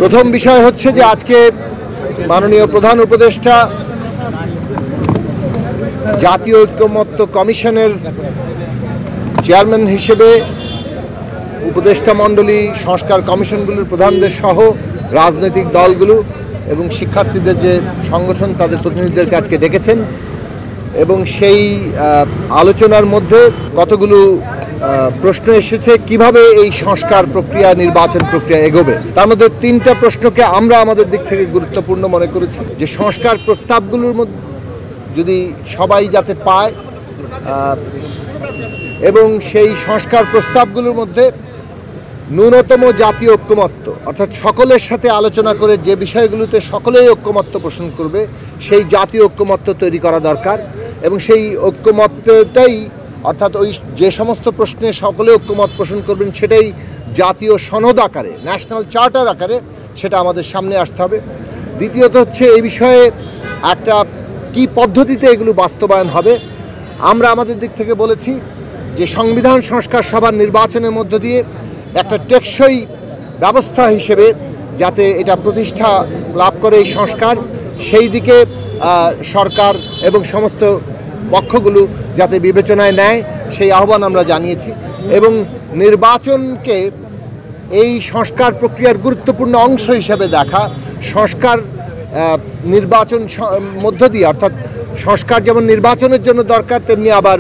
প্রথম বিষয় হচ্ছে যে আজকে মাননীয় প্রধান উপদেষ্টা জাতীয় ঐক্যমত্য কমিশনের চেয়ারম্যান হিসেবে উপদেষ্টা মণ্ডলী সংস্কার কমিশনগুলোর প্রধানদের সহ রাজনৈতিক দলগুলো এবং শিক্ষার্থীদের যে সংগঠন তাদের প্রতিনিধিদেরকে আজকে ডেকেছেন এবং সেই আলোচনার মধ্যে কতগুলো প্রশ্ন এসেছে কিভাবে এই সংস্কার প্রক্রিয়া নির্বাচন প্রক্রিয়া এগোবে। তার মধ্যে তিনটা প্রশ্নকে আমরা আমাদের দিক থেকে গুরুত্বপূর্ণ মনে করেছি যে সংস্কার প্রস্তাবগুলোর মধ্যে যদি সবাই যাতে পায় এবং সেই সংস্কার প্রস্তাবগুলোর মধ্যে ন্যূনতম জাতীয় ঐক্যমত্য অর্থাৎ সকলের সাথে আলোচনা করে যে বিষয়গুলোতে সকলেই ঐক্যমত্য পোষণ করবে সেই জাতীয় ঐক্যমত্য তৈরি করা দরকার এবং সেই ঐক্যমত্যটাই অর্থাৎ ওই যে সমস্ত প্রশ্নে সকলে ঐক্যমত পোষণ করবেন সেটাই জাতীয় সনদ আকারে ন্যাশনাল চার্টার আকারে সেটা আমাদের সামনে আসতে হবে। দ্বিতীয়ত হচ্ছে এই বিষয়ে একটা কি পদ্ধতিতে এগুলো বাস্তবায়ন হবে। আমরা আমাদের দিক থেকে বলেছি যে সংবিধান সংস্কার সভার নির্বাচনের মধ্য দিয়ে একটা টেকসই ব্যবস্থা হিসেবে যাতে এটা প্রতিষ্ঠা লাভ করে এই সংস্কার সেই দিকে সরকার এবং সমস্ত পক্ষগুলো যাতে বিবেচনায় নেয় সেই আহ্বান আমরা জানিয়েছি এবং নির্বাচনকে এই সংস্কার প্রক্রিয়ার গুরুত্বপূর্ণ অংশ হিসেবে দেখা সংস্কার নির্বাচন মধ্য দিয়ে অর্থাৎ সংস্কার যেমন নির্বাচনের জন্য দরকার তেমনি আবার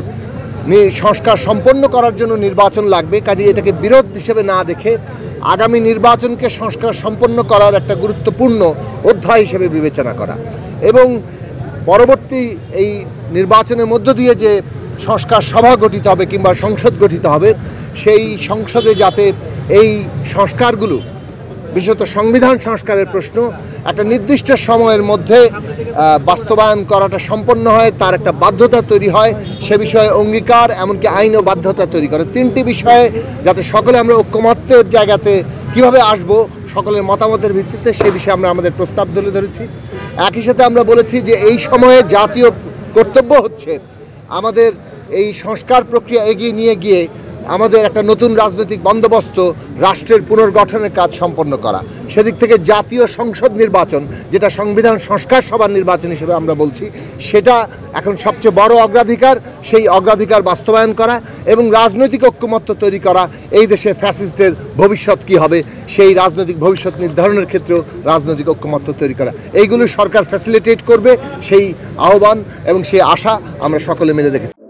সংস্কার সম্পন্ন করার জন্য নির্বাচন লাগবে। কাজেই এটাকে বিরোধ হিসেবে না দেখে আগামী নির্বাচনকে সংস্কার সম্পন্ন করার একটা গুরুত্বপূর্ণ অধ্যায় হিসেবে বিবেচনা করা এবং পরবর্তী এই নির্বাচনের মধ্য দিয়ে যে সংস্কার সভা গঠিত হবে কিংবা সংসদ গঠিত হবে সেই সংসদে যাতে এই সংস্কারগুলো বিশেষত সংবিধান সংস্কারের প্রশ্ন একটা নির্দিষ্ট সময়ের মধ্যে বাস্তবায়ন করাটা সম্পন্ন হয় তার একটা বাধ্যতা তৈরি হয় সে বিষয়ে অঙ্গীকার এমনকি আইন ও বাধ্যতা তৈরি করে তিনটি বিষয়ে যাতে সকলে আমরা ঐক্যমত্যের জায়গাতে কিভাবে আসব সকলের মতামতের ভিত্তিতে সে বিষয়ে আমরা আমাদের প্রস্তাব তুলে ধরেছি। একই সাথে আমরা বলেছি যে এই সময়ে জাতীয় কর্তব্য হচ্ছে আমাদের এই সংস্কার প্রক্রিয়া এগিয়ে নিয়ে গিয়ে আমাদের একটা নতুন রাজনৈতিক বন্দোবস্ত রাষ্ট্রের পুনর্গঠনের কাজ সম্পন্ন করা। সেদিক থেকে জাতীয় সংসদ নির্বাচন যেটা সংবিধান সংস্কার সভার নির্বাচন হিসেবে আমরা বলছি সেটা এখন সবচেয়ে বড় অগ্রাধিকার সেই অগ্রাধিকার বাস্তবায়ন করা এবং রাজনৈতিক ঐক্যমত্য তৈরি করা এই দেশে ফ্যাসিস্টের ভবিষ্যৎ কী হবে সেই রাজনৈতিক ভবিষ্যৎ নির্ধারণের ক্ষেত্রেও রাজনৈতিক ঐক্যমত্য তৈরি করা এইগুলো সরকার ফ্যাসিলিটেট করবে সেই আহ্বান এবং সেই আশা আমরা সকলে মিলে রেখেছি।